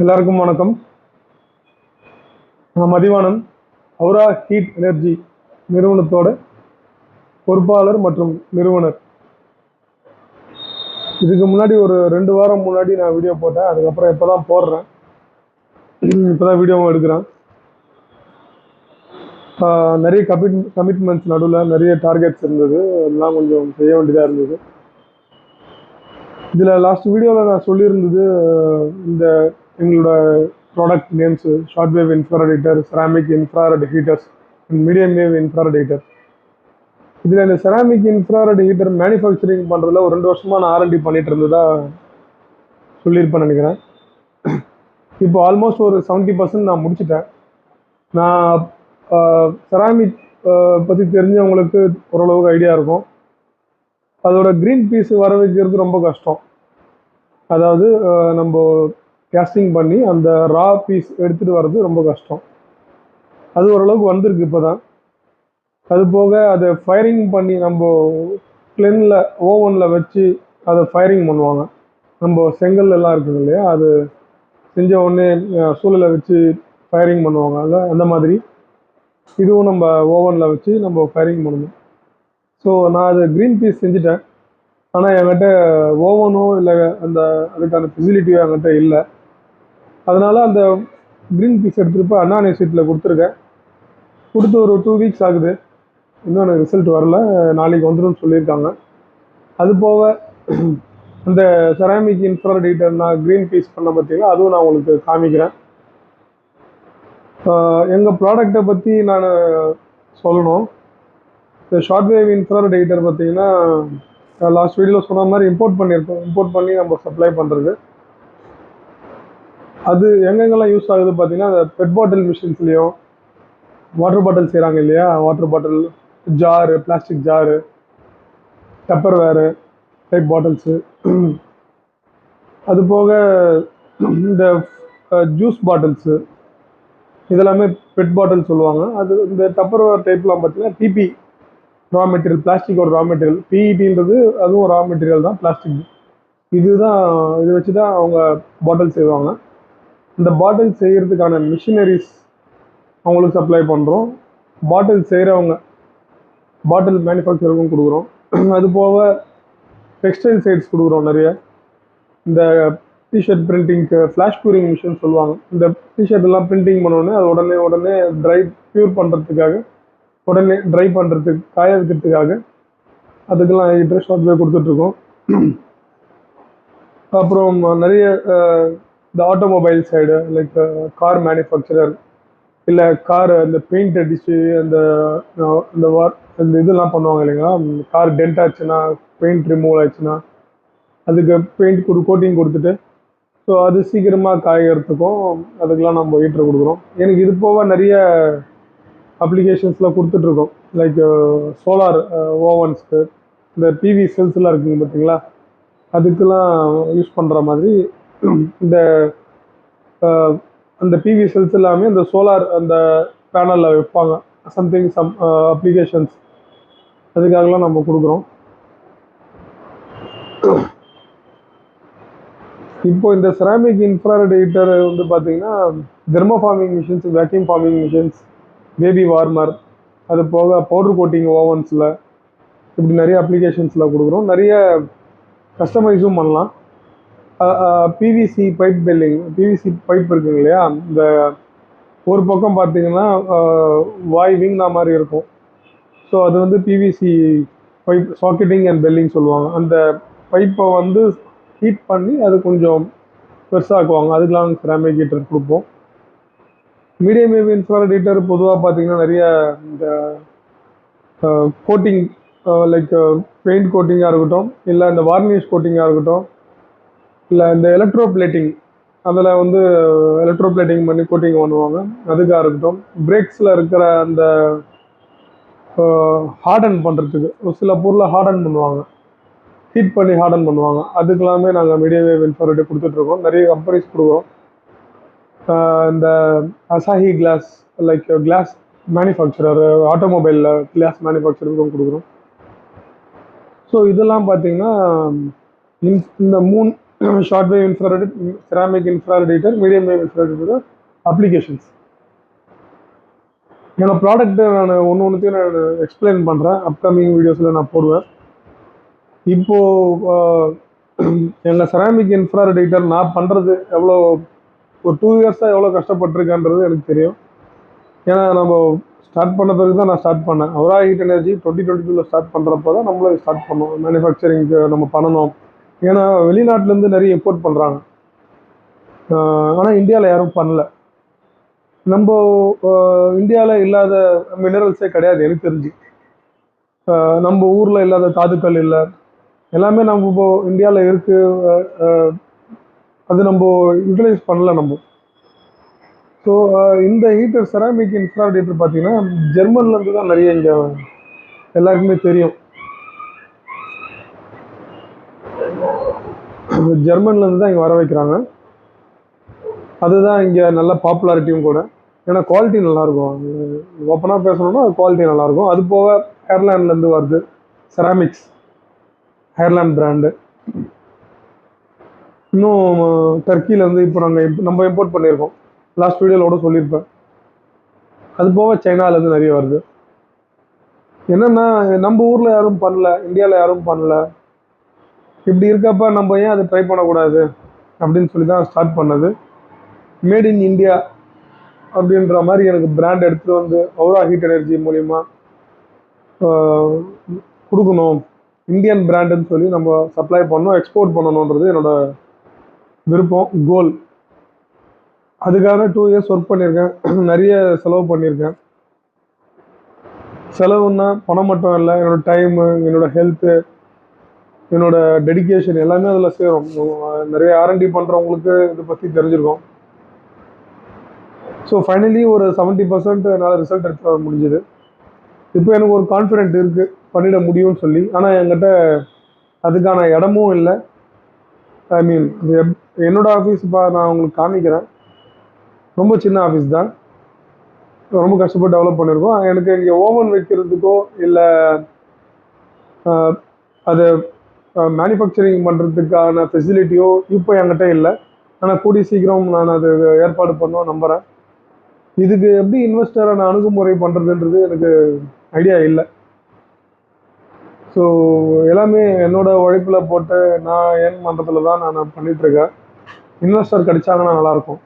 எல்லாருக்கும் வணக்கம். நான் மதிவாணன், அவுரா ஹீட் எனர்ஜி நிறுவனத்தோட பொறுப்பாளர் மற்றும் நிறுவனர். இதுக்கு முன்னாடி ஒரு 2 வாரம் முன்னாடி நான் வீடியோ போட்டேன். அதுக்கப்புறம் இப்போ தான் போடுறேன். இப்போ தான் வீடியோவும் எடுக்கிறேன். நிறைய கமிட்மெண்ட்ஸ் நடுவில் நிறைய டார்கெட்ஸ் இருந்தது. அதெல்லாம் கொஞ்சம் செய்ய வேண்டியதாக இருந்தது. இதில் லாஸ்ட் வீடியோவில் நான் சொல்லியிருந்தது இந்த எங்களோட product names short wave infrared heater, ceramic infrared heaters, medium wave infrared heater. இதில் இந்த செராமிக் இன்ஃப்ராரெட் ஹீட்டர் மேனுஃபேக்சரிங் பண்ணுறதுல ஒரு 2 வருஷமாக நான் ஆர்என்டி பண்ணிட்டு இருந்ததா சொல்லியிருப்பேன் நினைக்கிறேன். இப்போ ஆல்மோஸ்ட் ஒரு 70% நான் முடிச்சிட்டேன். நான் செராமிக் பற்றி தெரிஞ்சவங்களுக்கு ஓரளவுக்கு ஐடியா இருக்கும். அதோட க்ரீன் பீஸ் வர வைக்கிறது ரொம்ப கஷ்டம். அதாவது நம்ம கேஸ்டிங் பண்ணி அந்த ரா பீஸ் எடுத்துகிட்டு வர்றது ரொம்ப கஷ்டம். அது ஓரளவுக்கு வந்திருக்கு இப்போ தான். அது போக அதை ஃபயரிங் பண்ணி நம்ம கிளெனில் ஓவனில் வச்சு அதை ஃபயரிங் பண்ணுவாங்க. நம்ம செங்கல் எல்லாம் இருக்குது இல்லையா, அது செஞ்ச உடனே சூழலை வச்சு ஃபயரிங் பண்ணுவாங்கல்ல, அந்த மாதிரி இதுவும் நம்ம ஓவனில் வச்சு நம்ம ஃபயரிங் பண்ணணும். ஸோ நான் அது க்ரீன் பீஸ் செஞ்சுட்டேன். ஆனால் என்கிட்ட ஓவனோ இல்லை அதுக்கான ஃபெசிலிட்டியோ என்கிட்ட இல்லை. அதனால் அந்த க்ரீன் பீஸ் எடுத்துகிட்டு போய் அண்ணா யூனிவர்சிட்டியில் கொடுத்துருக்கேன். கொடுத்து ஒரு 2 வீக்ஸ் ஆகுது. இன்னும் எனக்கு ரிசல்ட் வரல. நாளைக்கு வந்துடும் சொல்லியிருக்காங்க. அது போக அந்த செராமிக் இன்ஃப்ராரெட் ஹீட்டர் நான் க்ரீன் பீஸ் பண்ண பார்த்தீங்கன்னா அதுவும் நான் உங்களுக்கு காமிக்கிறேன். எங்கள் ப்ராடக்டை பற்றி நான் சொல்லணும். இந்த ஷார்ட் வேவ் இன்ஃப்ராரெட் ஹீட்டர் பார்த்தீங்கன்னா லாஸ்ட் வீடியோவில் சொன்ன மாதிரி இம்போர்ட் பண்ணி நம்ம சப்ளை பண்ணுறது. அது எங்கெங்கெல்லாம் யூஸ் ஆகுது பார்த்தீங்கன்னா, அந்த பெட் பாட்டில் மிஷின்ஸ்லேயும், வாட்டர் பாட்டில் செய்கிறாங்க இல்லையா, water bottle jar, plastic jar, Tupperware type bottles, அது போக இந்த ஜூஸ் பாட்டில்ஸு, இதெல்லாமே பெட் பாட்டில் சொல்லுவாங்க. அது இந்த டப்பர் வேர் டைப்லாம் பார்த்தீங்கன்னா பிபி ரா மெட்டீரியல், பிளாஸ்டிக்கோட ரா மெட்டீரியல். பிஇடின்றது அதுவும் ரா மெட்டீரியல் தான், பிளாஸ்டிக். இதை வச்சு தான் அவங்க பாட்டில் செய்வாங்க. இந்த பாட்டில் செய்கிறதுக்கான மிஷினரிஸ் அவங்களுக்கு சப்ளை பண்ணுறோம். பாட்டில் செய்கிறவங்க பாட்டில் மேனுஃபேக்சருக்கும் கொடுக்குறோம். அது போக டெக்ஸ்டைல் சைட்ஸ் கொடுக்குறோம் நிறைய. இந்த டிஷர்ட் பிரிண்டிங்க்கு ஃப்ளாஷ் க்யூரிங் மிஷின் சொல்லுவாங்க. இந்த டிஷர்ட் எல்லாம் பிரிண்டிங் பண்ணோடனே அது உடனே க்யூர் பண்ணுறதுக்காக, உடனே ட்ரை பண்ணுறதுக்கு, காய வைக்கிறதுக்காக அதுக்கெல்லாம் இன்ட்ரெஸ்ட் ஆஃப் கொடுத்துட்ருக்கோம். அப்புறம் நிறைய இந்த automobile side, like car manufacturer, இல்லை கார் இந்த பெயிண்ட் அடித்து இந்த இதெல்லாம் பண்ணுவாங்க இல்லைங்களா, கார் டென்ட் ஆச்சுன்னா, பெயிண்ட் ரிமூவ் ஆச்சுன்னா அதுக்கு பெயிண்ட் கோட்டிங் கொடுத்துட்டு ஸோ அது சீக்கிரமாக காயறதுக்கும் அதுக்கெலாம் நம்ம ஹீட்டர் கொடுக்குறோம். எனக்கு இது போக நிறைய அப்ளிகேஷன்ஸில் கொடுத்துட்ருக்கோம். லைக் சோலார் ஓவன்ஸ்க்கு, இந்த பிவி செல்ஸ்லாம் இருக்குங்க பார்த்தீங்களா, அதுக்கெல்லாம் யூஸ் பண்ணுற மாதிரி இந்த அந்த பிவி செல்ஸ் எல்லாமே இந்த சோலார் அந்த பேனலில் வைப்பாங்க. சம் அப்ளிகேஷன்ஸ் அதுக்காகலாம் நம்ம கொடுக்குறோம். இப்போ இந்த செராமிக் இன்ஃப்ராரெட் ஹீட்டர் வந்து பார்த்தீங்கன்னா thermoforming machines, vacuum forming machines, baby warmer, அது போக பவுடர் கோட்டிங் ஓவன்ஸில், இப்படி நிறைய அப்ளிகேஷன்ஸில் கொடுக்குறோம். நிறைய கஸ்டமைஸும் பண்ணலாம். பிவிசி பைப் பெல்லிங், பிவிசி பைப் இருக்குங்க இல்லையா, இந்த ஒரு பக்கம் பார்த்தீங்கன்னா விங்னா மாதிரி இருக்கும். ஸோ அது வந்து பிவிசி பைப் சாக்கெட்டிங் அண்ட் பெல்லிங் சொல்லுவாங்க. அந்த பைப்பை வந்து ஹீட் பண்ணி அது கொஞ்சம் பெருசாக்குவாங்க. அதுக்கெலாம் செராமிக் ஹீட்டர் கொடுப்போம். மீடியம் வேவ் இன்ஃப்ராரெட் ஹீட்டர் பொதுவாக பார்த்தீங்கன்னா நிறைய இந்த கோட்டிங், லைக் பெயிண்ட் கோட்டிங்காக இருக்கட்டும், இல்லை இந்த வார்னிஷ் கோட்டிங்காக இருக்கட்டும், இல்லை இந்த எலக்ட்ரோப்ளேட்டிங், அதில் வந்து எலக்ட்ரோப்ளேட்டிங் பண்ணி கோட்டிங் பண்ணுவாங்க, அதுக்காக இருக்கட்டும், பிரேக்ஸில் இருக்கிற அந்த ஹார்டன் பண்ணுறதுக்கு ஒரு சில பொருளை ஹார்டன் பண்ணுவாங்க, ஹீட் பண்ணி ஹார்டன் பண்ணுவாங்க, அதுக்கெல்லாமே நாங்கள் மீடியம் வேவ் இன்ஃப்ராரெட் கொடுத்துட்ருக்கோம். நிறைய கம்பெனிஸ் கொடுக்குறோம். இந்த Asahi glass, like glass manufacturer, ஆட்டோமொபைலில் கிளாஸ் மேனுஃபேக்சருக்கும் கொடுக்குறோம். ஸோ இதெல்லாம் பார்த்தீங்கன்னா இந்த short wave infrared, ceramic infrared heater, medium wave infrared heater applications. என்னோட ப்ராடக்ட்டை நான் ஒன்றுத்தையும் நான் எக்ஸ்பிளைன் பண்ணுறேன், அப்கமிங் வீடியோஸில் நான் போடுவேன். இப்போது எங்கள் செராமிக் இன்ஃப்ராரெட் ஹீட்டர் நான் பண்ணுறது எவ்வளோ, ஒரு 2 இயர்ஸாக எவ்வளோ கஷ்டப்பட்டிருக்கேன்றது எனக்கு தெரியும். ஏன்னா நம்ம ஸ்டார்ட் பண்ண பிறகு தான் நான் ஸ்டார்ட் பண்ணேன். அவரா ஹீட் எனர்ஜி 2022 ஸ்டார்ட் பண்ணுறப்போ தான் நம்மளும் ஸ்டார்ட் பண்ணோம், மேனுஃபேக்சரிங்க்கு நம்ம பண்ணணும். ஏன்னா வெளிநாட்டிலேருந்து நிறைய இம்போர்ட் பண்ணுறாங்க, ஆனால் இந்தியாவில் யாரும் பண்ணல. நம்ம இந்தியாவில் இல்லாத மினரல்ஸே கிடையாது எனக்கு தெரிஞ்சு. நம்ம ஊரில் இல்லாத தாதுக்கள் இல்லை, எல்லாமே நம்ம இப்போ இந்தியாவில் இருக்குது. அது நம்ம யூட்டிலைஸ் பண்ணல நம்ம. ஸோ இந்த ஹீட்டர் செராமிக் இன்ஃப்ராரெட் ஹீட்டர் பார்த்தீங்கன்னா ஜெர்மன்லேருந்து தான் நிறைய இங்கே எல்லாருக்குமே தெரியும். ஜெர்மன்லேருந்து தான் இங்கே வர வைக்கிறாங்க. அதுதான் இங்கே நல்ல பாப்புலாரிட்டியும் கூட. ஏன்னா குவாலிட்டி நல்லாயிருக்கும். ஓப்பனாக பேசணும்னா குவாலிட்டி நல்லாயிருக்கும். அது போக அயர்லாண்ட்லேருந்து வருது செராமிக்ஸ், அயர்லாண்ட் பிராண்டு. இன்னும் டர்க்கியிலேருந்து இப்போ நம்ம இம்போர்ட் பண்ணியிருக்கோம், லாஸ்ட் வீடியோவோட சொல்லியிருப்பேன். அது போக சைனாலேருந்து நிறைய வருது. என்னென்னா நம்ம ஊரில் யாரும் பண்ணல, இந்தியாவில் யாரும் பண்ணல. இப்படி இருக்கப்ப நம்ம ஏன் அதை ட்ரை பண்ணக்கூடாது அப்படின்னு சொல்லி தான் ஸ்டார்ட் பண்ணது. மேட் இன் இந்தியா அப்படின்ற மாதிரி எனக்கு பிராண்ட் எடுத்துகிட்டு வந்து அவுரா ஹீட் எனர்ஜி மூலிமா கொடுக்கணும், இந்தியன் பிராண்டுன்னு சொல்லி நம்ம சப்ளை பண்ணணும், எக்ஸ்போர்ட் பண்ணணுன்றது என்னோட விருப்பம், கோல். அதுக்காக 2 இயர்ஸ் ஒர்க் பண்ணியிருக்கேன், நிறைய செலவு பண்ணியிருக்கேன். செலவுன்னா பணம் மட்டும் இல்லை, என்னோடய டைமு, என்னோடய ஹெல்த்து, என்னோடய டெடிக்கேஷன் எல்லாமே அதில் சேரும். நிறைய R&D பண்ணுறவங்களுக்கு இதை பற்றி தெரிஞ்சிருக்கும். ஸோ ஃபைனலி ஒரு 70% என்னால் ரிசல்ட் எடுத்து வர முடிஞ்சுது. இப்போ எனக்கு ஒரு கான்ஃபிடென்ட் இருக்குது பண்ணிட முடியும்னு சொல்லி. ஆனால் என்கிட்ட அதுக்கான இடமும் இல்லை. ஐ மீன் என்னோடய ஆஃபீஸ் இப்போ நான் உங்களுக்கு காமிக்கிறேன், ரொம்ப சின்ன ஆஃபீஸ் தான், ரொம்ப கஷ்டப்பட்டு டெவலப் பண்ணியிருக்கோம். எனக்கு இங்கே ஓவன் வைக்கிறதுக்கோ இல்லை அதை மேனுஃபேக்சரிங் பண்ணுறதுக்கான ஃபெசிலிட்டியோ இப்போ என்கிட்ட இல்லை. ஆனால் கூடிய சீக்கிரம் நான் அது ஏற்பாடு பண்ணோம் நம்புகிறேன். இதுக்கு எப்படி இன்வெஸ்டரை நான் அணுகுமுறை பண்ணுறதுன்றது எனக்கு ஐடியா இல்லை. ஸோ எல்லாமே என்னோடய உழைப்பில் போட்டு நான் ஏர்ன் பண்ணுறதுல தான் நான் பண்ணிகிட்ருக்கேன். இன்வெஸ்டர் கிடைச்சாங்கன்னா நல்லாயிருக்கும்.